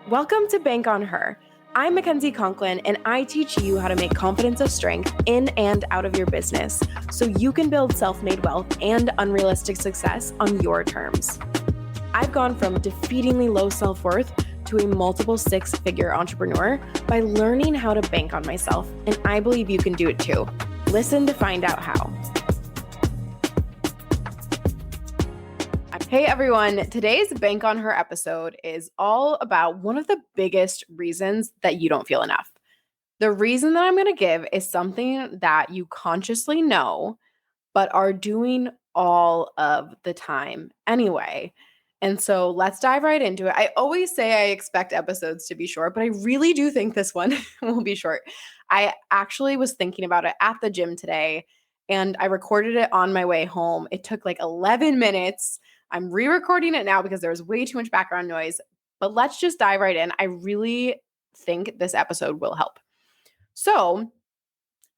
Welcome to Bank on Her. I'm Mackenzie Conklin, and I teach you how to make confidence a strength in and out of your business so you can build self-made wealth and unrealistic success on your terms. I've gone from defeatingly low self-worth to a multiple six-figure entrepreneur by learning how to bank on myself, and I believe you can do it too. Listen to find out how. Hey everyone, today's Bank on Her episode is all about one of the biggest reasons that you don't feel enough. The reason that I'm going to give is something that you consciously know, but are doing all of the time anyway. And so let's dive right into it. I always say I expect episodes to be short, but I really do think this one will be short. I actually was thinking about it at the gym today and I recorded it on my way home. It took like 11 minutes. I'm re-recording it now because there's way too much background noise, but let's just dive right in. I really think this episode will help. So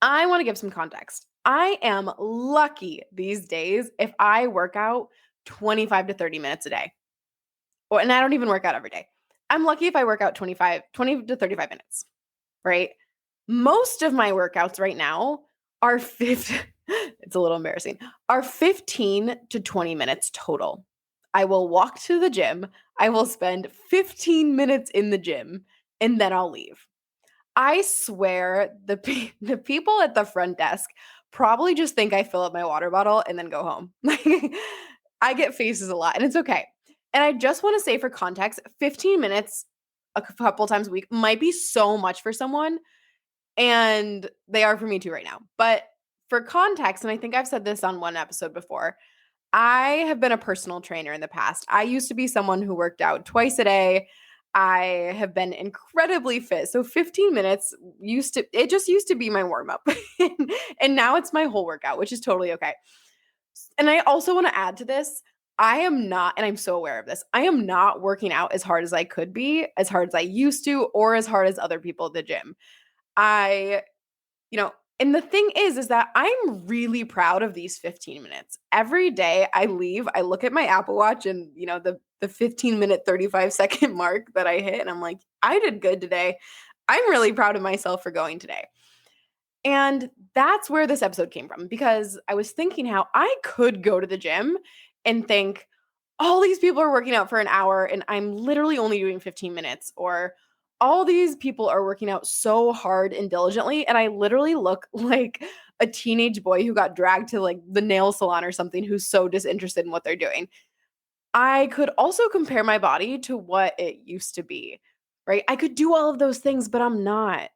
I want to give some context. I am lucky these days if I work out 25 to 30 minutes a day. And I don't even work out every day. I'm lucky if I work out 20 to 35 minutes, right? Most of my workouts right now are it's a little embarrassing, are 15 to 20 minutes total. I will walk to the gym. I will spend 15 minutes in the gym and then I'll leave. I swear the people at the front desk probably just think I fill up my water bottle and then go home. I get faces a lot and it's okay. And I just want to say for context, 15 minutes a couple times a week might be so much for someone, and they are for me too right now. But for context, and I think I've said this on one episode before, I have been a personal trainer in the past. I used to be someone who worked out twice a day. I have been incredibly fit. So 15 minutes used to be my warm up. And now it's my whole workout, which is totally okay. And I also want to add to this, I am not, and I'm so aware of this, I am not working out as hard as I could be, as hard as I used to, or as hard as other people at the gym. I, and the thing is that I'm really proud of these 15 minutes. Every day I leave, I look at my Apple Watch and, the 15-minute, 35-second mark that I hit, and I'm like, I did good today. I'm really proud of myself for going today. And that's where this episode came from, because I was thinking how I could go to the gym and think, all these people are working out for an hour and I'm literally only doing 15 minutes, or all these people are working out so hard and diligently and I literally look like a teenage boy who got dragged to like the nail salon or something, who's so disinterested in what they're doing. I could also compare my body to what it used to be, right? I could do all of those things, but I'm not.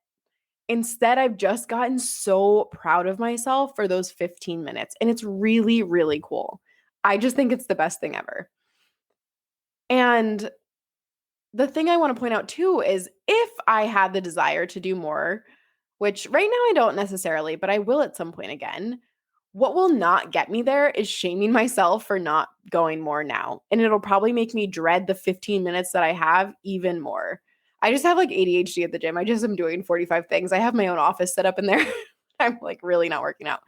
Instead, I've just gotten so proud of myself for those 15 minutes, and it's really, really cool. I just think it's the best thing ever. And the thing I want to point out too is if I had the desire to do more, which right now I don't necessarily, but I will at some point again, what will not get me there is shaming myself for not going more now. And it'll probably make me dread the 15 minutes that I have even more. I just have like ADHD at the gym. I just am doing 45 things. I have my own office set up in there. I'm like really not working out.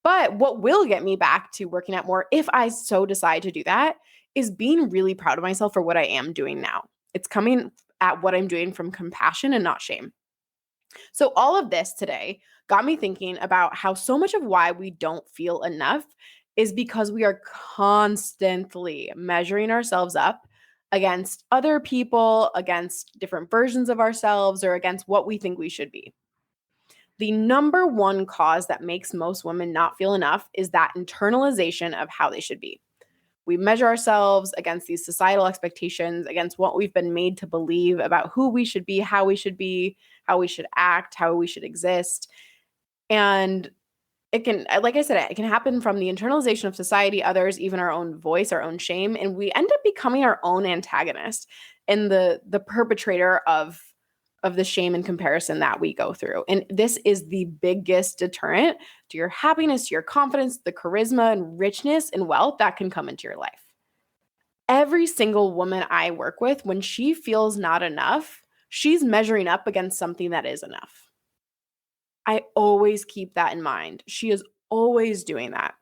But what will get me back to working out more, if I so decide to do that, is being really proud of myself for what I am doing now. It's coming at what I'm doing from compassion and not shame. So all of this today got me thinking about how so much of why we don't feel enough is because we are constantly measuring ourselves up against other people, against different versions of ourselves, or against what we think we should be. The number one cause that makes most women not feel enough is that internalization of how they should be. We measure ourselves against these societal expectations, against what we've been made to believe about who we should be, how we should act, how we should exist. And it can, like I said, it can happen from the internalization of society, others, even our own voice, our own shame. And we end up becoming our own antagonist and the perpetrator of the shame and comparison that we go through. And this is the biggest deterrent to your happiness, to your confidence, the charisma and richness and wealth that can come into your life. Every single woman I work with, when she feels not enough, she's measuring up against something that is enough. I always keep that in mind. She is always doing that.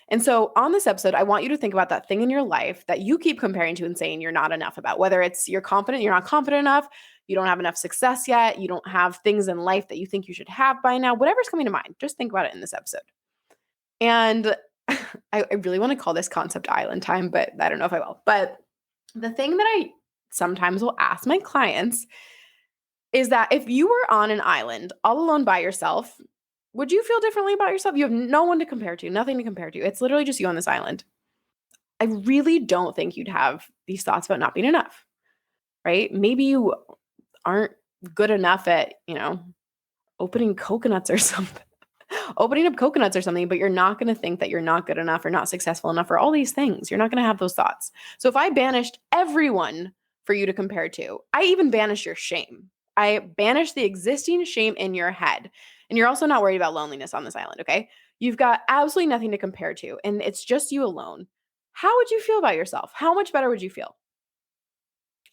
And so on this episode, I want you to think about that thing in your life that you keep comparing to and saying you're not enough about, whether it's you're confident, you're not confident enough, you don't have enough success yet, you don't have things in life that you think you should have by now, whatever's coming to mind. Just think about it in this episode. And I really want to call this concept island time, but I don't know if I will. But the thing that I sometimes will ask my clients is that if you were on an island all alone by yourself, would you feel differently about yourself? You have no one to compare to, nothing to compare to. It's literally just you on this island. I really don't think you'd have these thoughts about not being enough, right? Maybe you aren't good enough at, opening coconuts or something. Opening up coconuts or something, but you're not going to think that you're not good enough or not successful enough or all these things. You're not going to have those thoughts. So if I banished everyone for you to compare to, I even banish your shame. I banish the existing shame in your head. And you're also not worried about loneliness on this island, okay? You've got absolutely nothing to compare to, and it's just you alone. How would you feel about yourself? How much better would you feel?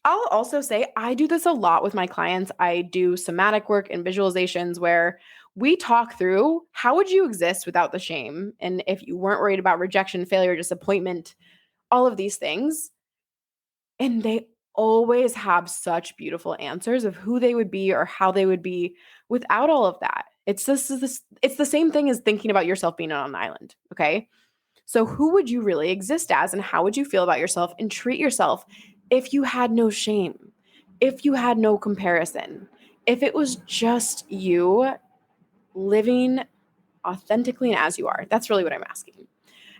I'll also say I do this a lot with my clients. I do somatic work and visualizations where we talk through how would you exist without the shame? And if you weren't worried about rejection, failure, disappointment, all of these things. And they always have such beautiful answers of who they would be or how they would be without all of that. It's the same thing as thinking about yourself being on an island, okay? So who would you really exist as and how would you feel about yourself and treat yourself if you had no shame, if you had no comparison, if it was just you living authentically and as you are? That's really what I'm asking.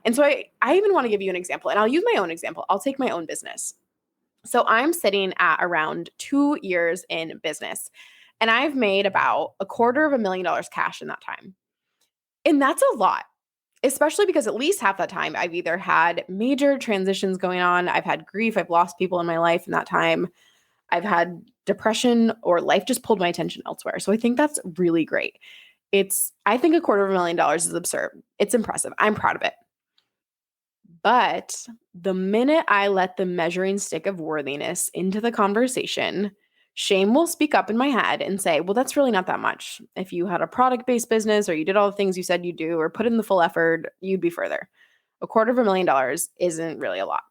And so I even want to give you an example, and I'll use my own example. I'll take my own business. So I'm sitting at around 2 years in business, and I've made about $250,000 cash in that time. And that's a lot, especially because at least half that time I've either had major transitions going on, I've had grief, I've lost people in my life in that time, I've had depression, or life just pulled my attention elsewhere. So I think that's really great. I think $250,000 is absurd. It's impressive. I'm proud of it. But the minute I let the measuring stick of worthiness into the conversation, shame will speak up in my head and say, well, that's really not that much. If you had a product-based business or you did all the things you said you do or put in the full effort, you'd be further. $250,000 isn't really a lot.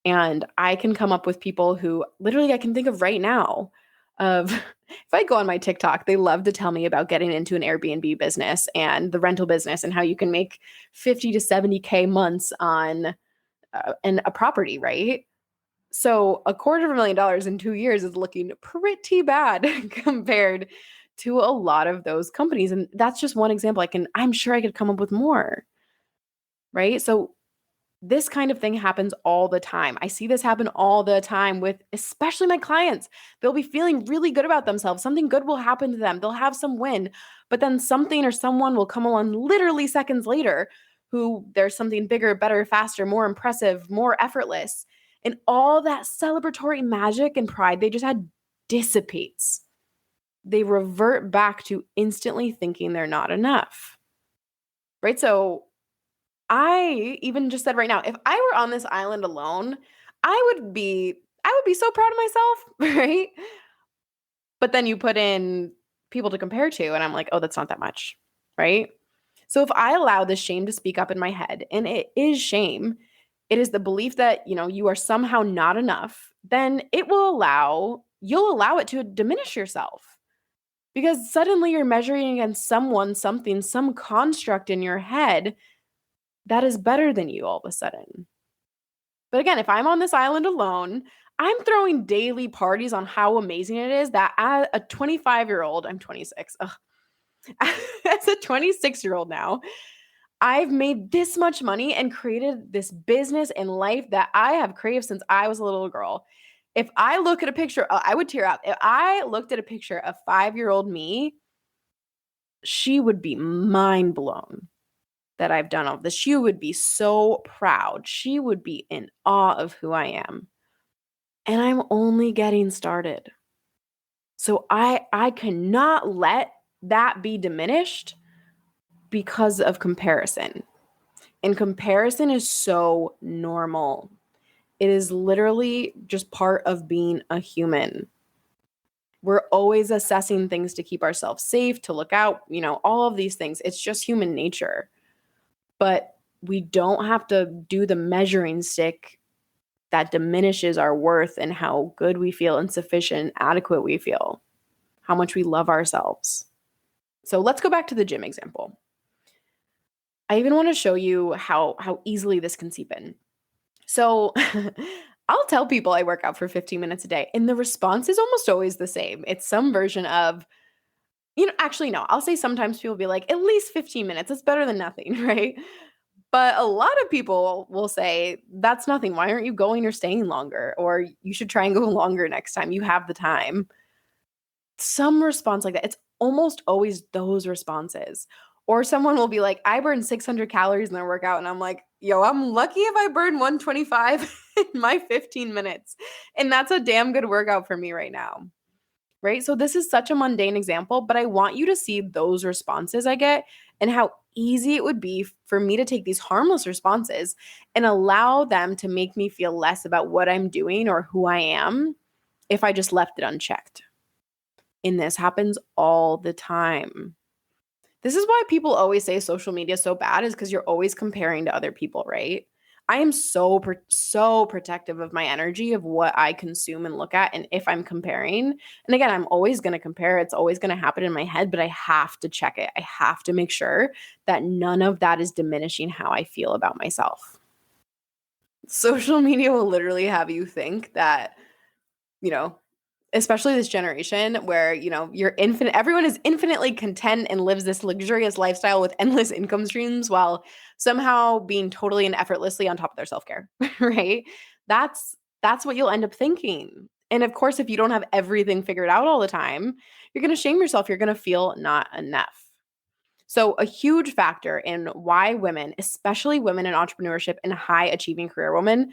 And I can come up with people who literally I can think of right now of if I go on my TikTok, they love to tell me about getting into an Airbnb business and the rental business and how you can make 50 to 70K months on a property, right? So $250,000 in 2 years is looking pretty bad compared to a lot of those companies. And that's just one example. I'm sure I could come up with more, right? So this kind of thing happens all the time. I see this happen all the time with especially my clients. They'll be feeling really good about themselves. Something good will happen to them. They'll have some win, but then something or someone will come along literally seconds later who there's something bigger, better, faster, more impressive, more effortless. And all that celebratory magic and pride they just had dissipates. They revert back to instantly thinking they're not enough. Right? So I even just said right now, if I were on this island alone, I would be so proud of myself, right? But then you put in people to compare to, and I'm like, oh, that's not that much, right? So if I allow this shame to speak up in my head, and it is shame, it is the belief that, you are somehow not enough, then you'll allow it to diminish yourself. Because suddenly you're measuring against someone, something, some construct in your head that is better than you all of a sudden. But again, if I'm on this island alone, I'm throwing daily parties on how amazing it is that as a 25-year-old, I'm 26. Ugh. As a 26-year-old now, I've made this much money and created this business and life that I have craved since I was a little girl. If I look at a picture, I would tear up. If I looked at a picture of 5-year-old me, she would be mind blown that I've done all this. She would be so proud. She would be in awe of who I am. And I'm only getting started. So I cannot let that be diminished because of comparison. And comparison is so normal. It is literally just part of being a human. We're always assessing things to keep ourselves safe, to look out, all of these things. It's just human nature. But we don't have to do the measuring stick that diminishes our worth and how good we feel and sufficient, adequate we feel, how much we love ourselves. So let's go back to the gym example. I even want to show you how easily this can seep in. So I'll tell people I work out for 15 minutes a day, and the response is almost always the same. It's some version of, actually, no, I'll say sometimes people be like, at least 15 minutes. It's better than nothing, right? But a lot of people will say, that's nothing. Why aren't you going or staying longer? Or you should try and go longer next time. You have the time. Some response like that. It's almost always those responses. Or someone will be like, I burn 600 calories in their workout. And I'm like, yo, I'm lucky if I burn 125 in my 15 minutes. And that's a damn good workout for me right now. Right? So this is such a mundane example, but I want you to see those responses I get and how easy it would be for me to take these harmless responses and allow them to make me feel less about what I'm doing or who I am if I just left it unchecked. And this happens all the time. This is why people always say social media is so bad, is because you're always comparing to other people, right? I am so protective of my energy, of what I consume and look at, and if I'm comparing. And again, I'm always going to compare. It's always going to happen in my head, but I have to check it. I have to make sure that none of that is diminishing how I feel about myself. Social media will literally have you think that, you know, especially this generation where, everyone is infinitely content and lives this luxurious lifestyle with endless income streams while somehow being totally and effortlessly on top of their self-care, right? That's what you'll end up thinking. And of course, if you don't have everything figured out all the time, you're going to shame yourself. You're going to feel not enough. So a huge factor in why women, especially women in entrepreneurship and high achieving career women,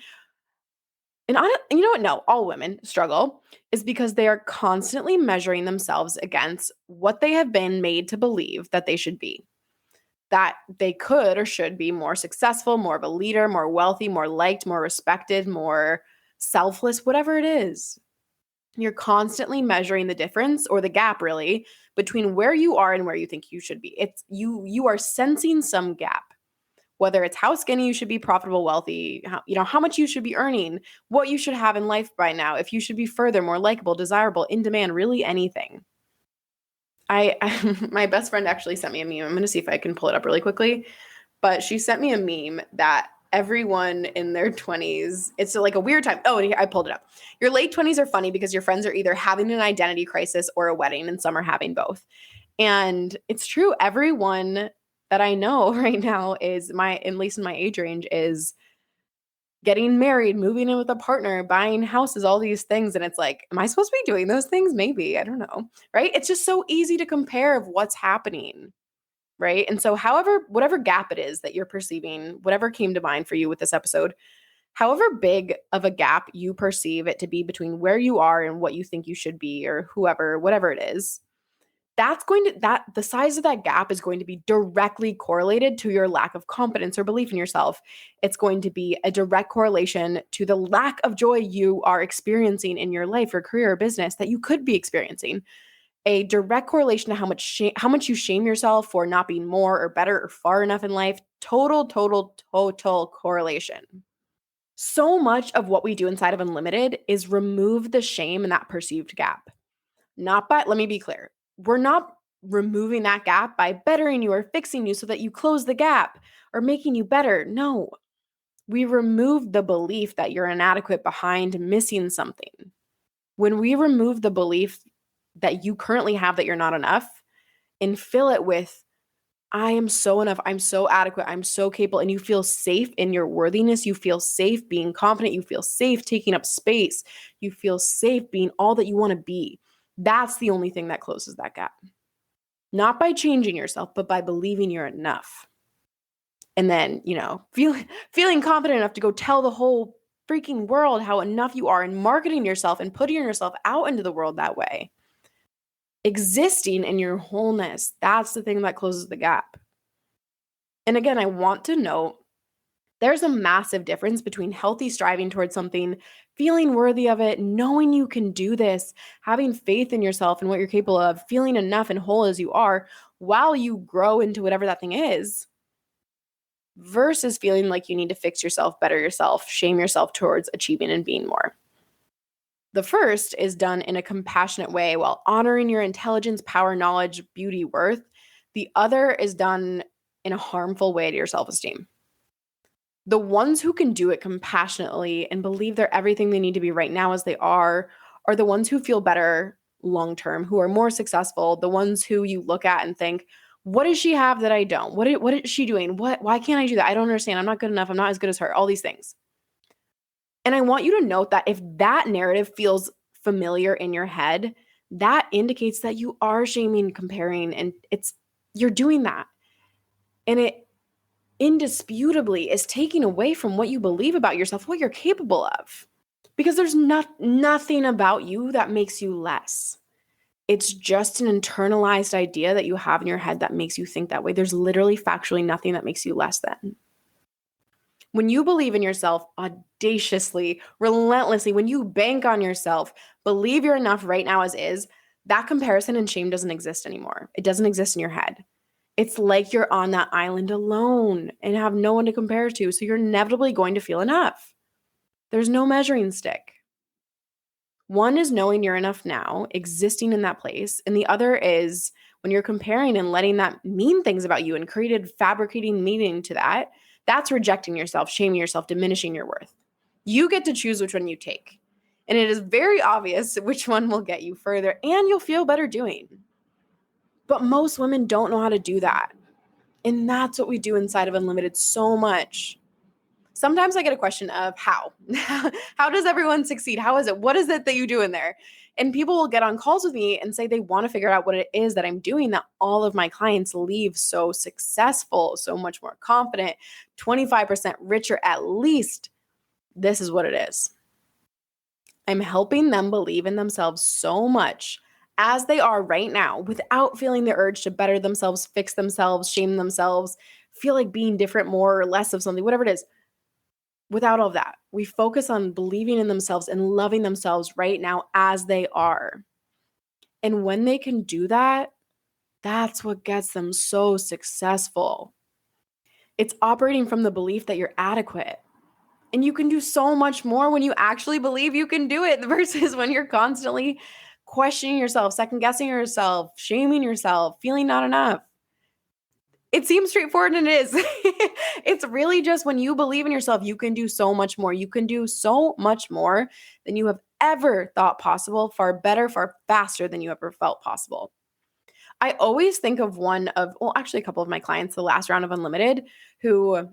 and you know what? No, all women struggle is because they are constantly measuring themselves against what they have been made to believe that they should be. That they could or should be more successful, more of a leader, more wealthy, more liked, more respected, more selfless, whatever it is. You're constantly measuring the difference or the gap really between where you are and where you think you should be. It's you are sensing some gap. Whether it's how skinny you should be, profitable, wealthy, how much you should be earning, what you should have in life by now, if you should be further, more likable, desirable, in demand, really anything. I my best friend actually sent me a meme. I'm going to see if I can pull it up really quickly. But she sent me a meme that everyone in their 20s, it's like a weird time. Oh, I pulled it up. Your late 20s are funny because your friends are either having an identity crisis or a wedding, and some are having both. And it's true. Everyone that I know right now is at least in my age range, is getting married, moving in with a partner, buying houses, all these things. And it's like, am I supposed to be doing those things? Maybe. I don't know. Right? It's just so easy to compare of what's happening. Right? And so whatever gap it is that you're perceiving, whatever came to mind for you with this episode, however big of a gap you perceive it to be between where you are and what you think you should be, or whatever it is, the size of that gap is going to be directly correlated to your lack of confidence or belief in yourself. It's going to be a direct correlation to the lack of joy you are experiencing in your life or career or business that you could be experiencing. A direct correlation to how much you shame yourself for not being more or better or far enough in life. Total correlation. So much of what we do inside of Unlimited is remove the shame and that perceived gap. Let me be clear. We're not removing that gap by bettering you or fixing you so that you close the gap or making you better. No, we remove the belief that you're inadequate, behind, missing something. When we remove the belief that you currently have that you're not enough and fill it with, I am so enough, I'm so adequate, I'm so capable, and you feel safe in your worthiness, you feel safe being confident, you feel safe taking up space, you feel safe being all that you want to be. That's the only thing that closes that gap. Not by changing yourself, but by believing you're enough. And then, feeling confident enough to go tell the whole freaking world how enough you are, and marketing yourself and putting yourself out into the world that way. Existing in your wholeness, that's the thing that closes the gap. And again, I want to note there's a massive difference between healthy striving towards something, feeling worthy of it, knowing you can do this, having faith in yourself and what you're capable of, feeling enough and whole as you are while you grow into whatever that thing is, versus feeling like you need to fix yourself, better yourself, shame yourself towards achieving and being more. The first is done in a compassionate way while honoring your intelligence, power, knowledge, beauty, worth. The other is done in a harmful way to your self-esteem. The ones who can do it compassionately and believe they're everything they need to be right now as they are the ones who feel better long term, who are more successful, the ones who you look at and think, what does she have that I don't? What is she doing? Why can't I do that? I don't understand. I'm not good enough. I'm not as good as her. All these things. And I want you to note that if that narrative feels familiar in your head, that indicates that you are shaming, comparing, and you're doing that. And it indisputably is taking away from what you believe about yourself, what you're capable of. Because there's nothing about you that makes you less. It's just an internalized idea that you have in your head that makes you think that way. There's literally factually nothing that makes you less than. When you believe in yourself audaciously, relentlessly, when you bank on yourself, believe you're enough right now as is, that comparison and shame doesn't exist anymore. It doesn't exist in your head. It's like you're on that island alone and have no one to compare to. So you're inevitably going to feel enough. There's no measuring stick. One is knowing you're enough now, existing in that place. And the other is when you're comparing and letting that mean things about you and fabricating meaning to that, that's rejecting yourself, shaming yourself, diminishing your worth. You get to choose which one you take. And it is very obvious which one will get you further and you'll feel better doing. But most women don't know how to do that. And that's what we do inside of Unlimited so much. Sometimes I get a question of how. How does everyone succeed? How is it? What is it that you do in there? And people will get on calls with me and say they want to figure out what it is that I'm doing that all of my clients leave so successful, so much more confident, 25% richer at least. This is what it is. I'm helping them believe in themselves so much as they are right now without feeling the urge to better themselves, fix themselves, shame themselves, feel like being different, more or less of something, whatever it is. Without all that, we focus on believing in themselves and loving themselves right now as they are. And when they can do that, that's what gets them so successful. It's operating from the belief that you're adequate. And you can do so much more when you actually believe you can do it versus when you're constantly questioning yourself, second guessing yourself, shaming yourself, feeling not enough. It seems straightforward and it is. It's really just when you believe in yourself, you can do so much more. You can do so much more than you have ever thought possible, far better, far faster than you ever felt possible. I always think of actually a couple of my clients, the last round of Unlimited, who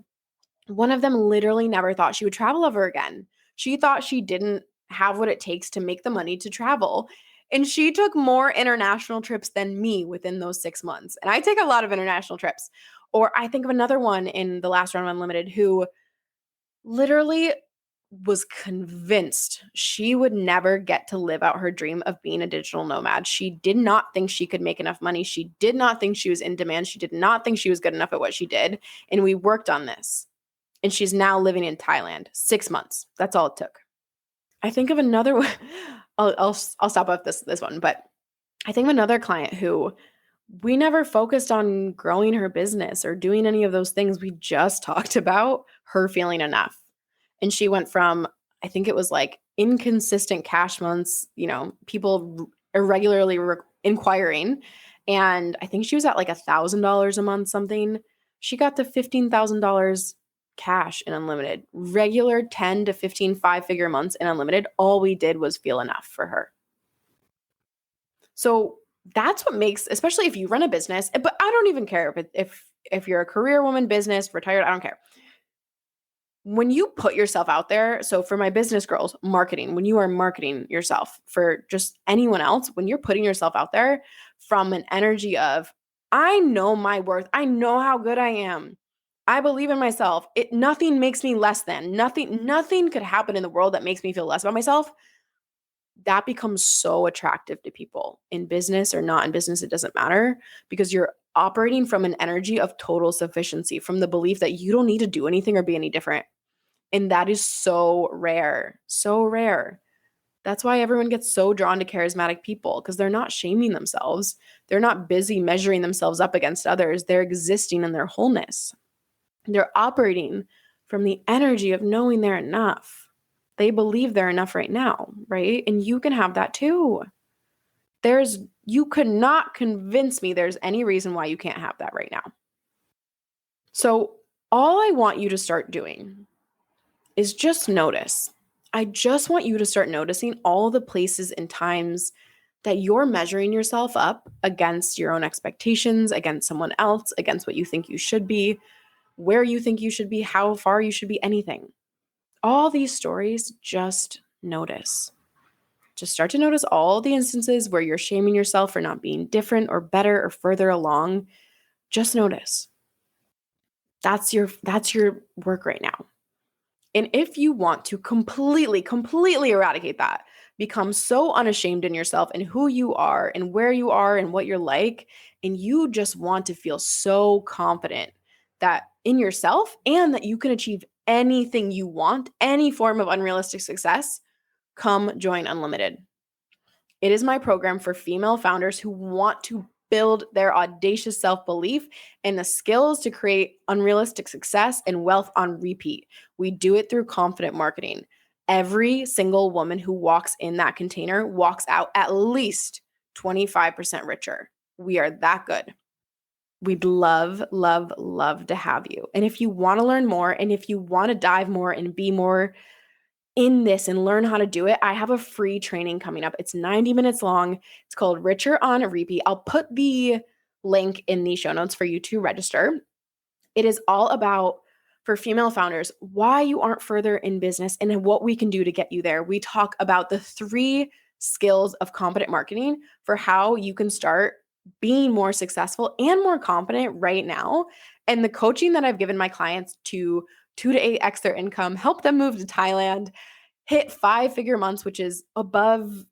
one of them literally never thought she would travel ever again. She thought she didn't have what it takes to make the money to travel. And she took more international trips than me within those 6 months. And I take a lot of international trips. Or I think of another one in the last round of Unlimited who literally was convinced she would never get to live out her dream of being a digital nomad. She did not think she could make enough money. She did not think she was in demand. She did not think she was good enough at what she did. And we worked on this. And she's now living in Thailand. 6 months. That's all it took. I think of another one. I'll stop with this one, but I think of another client who we never focused on growing her business or doing any of those things. We just talked about her feeling enough. And she went from, I think it was like inconsistent cash months, people irregularly inquiring. And I think she was at like $1,000 a month, something. She got to $15,000 cash in Unlimited, regular 10 to 15 five-figure months in Unlimited. All we did was feel enough for her. So that's what makes, especially if you run a business, but I don't even care if you're a career woman, business, retired, I don't care. When you put yourself out there, so for my business girls, marketing, when you are marketing yourself for just anyone else, when you're putting yourself out there from an energy of, I know my worth, I know how good I am, I believe in myself. Nothing makes me less than. Nothing could happen in the world that makes me feel less about myself. That becomes so attractive to people in business or not in business. It doesn't matter because you're operating from an energy of total sufficiency, from the belief that you don't need to do anything or be any different. And that is so rare, so rare. That's why everyone gets so drawn to charismatic people because they're not shaming themselves. They're not busy measuring themselves up against others. They're existing in their wholeness. They're operating from the energy of knowing they're enough. They believe they're enough right now, right? And you can have that too. You could not convince me there's any reason why you can't have that right now. So all I want you to start doing is just notice. I just want you to start noticing all the places and times that you're measuring yourself up against your own expectations, against someone else, against what you think you should be, where you think you should be, how far you should be, anything. All these stories, just notice. Just start to notice all the instances where you're shaming yourself for not being different or better or further along. Just notice. That's your work right now. And if you want to completely eradicate that, become so unashamed in yourself and who you are and where you are and what you're like, and you just want to feel so confident that in yourself and that you can achieve anything you want, any form of unrealistic success, come join Unlimited. It is my program for female founders who want to build their audacious self-belief and the skills to create unrealistic success and wealth on repeat. We do it through confident marketing. Every single woman who walks in that container walks out at least 25% richer. We are that good. We'd love to have you. And if you want to learn more and if you want to dive more and be more in this and learn how to do it, I have a free training coming up. It's 90 minutes long. It's called Richer on Repeat. I'll put the link in the show notes for you to register. It is all about, for female founders, why you aren't further in business and what we can do to get you there. We talk about the 3 skills of competent marketing for how you can start being more successful and more confident right now. And the coaching that I've given my clients to 2 to 8x their income, help them move to Thailand, hit 5-figure months, which is above,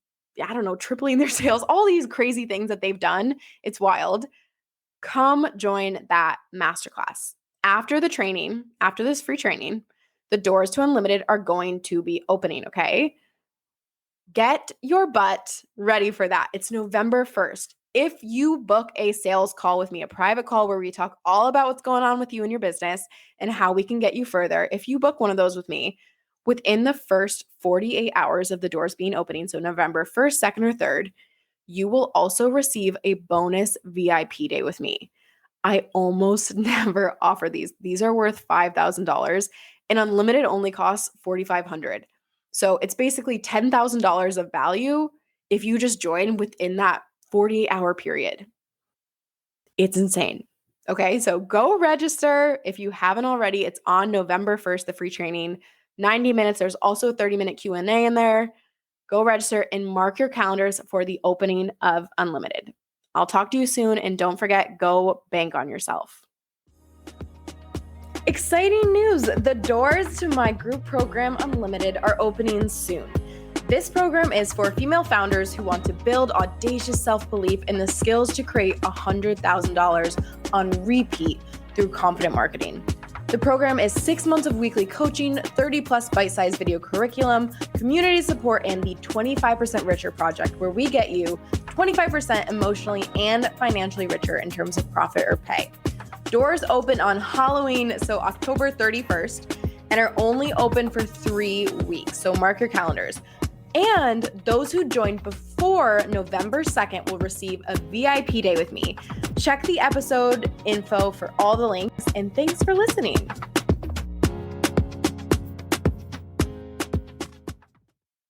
tripling their sales, all these crazy things that they've done. It's wild. Come join that masterclass. After the training, after this free training, the doors to Unlimited are going to be opening, okay? Get your butt ready for that. It's November 1st. If you book a sales call with me, a private call where we talk all about what's going on with you and your business and how we can get you further, if you book one of those with me, within the first 48 hours of the doors being opening, so November 1st, 2nd, or 3rd, you will also receive a bonus VIP day with me. I almost never offer these. These are worth $5,000 and Unlimited only costs $4,500. So it's basically $10,000 of value if you just join within that 48-hour period. It's insane. Okay, so go register if you haven't already. It's on November 1st, the free training, 90 minutes. There's also a 30-minute Q&A in there. Go register and mark your calendars for the opening of Unlimited. I'll talk to you soon, and don't forget, go bank on yourself. Exciting news! The doors to my group program Unlimited are opening soon. This program is for female founders who want to build audacious self-belief and the skills to create $100,000 on repeat through confident marketing. The program is 6 months of weekly coaching, 30+ bite-sized video curriculum, community support, and the 25% Richer Project, where we get you 25% emotionally and financially richer in terms of profit or pay. Doors open on Halloween, so October 31st, and are only open for 3 weeks, so mark your calendars. And those who join before November 2nd will receive a VIP day with me. Check the episode info for all the links, and thanks for listening.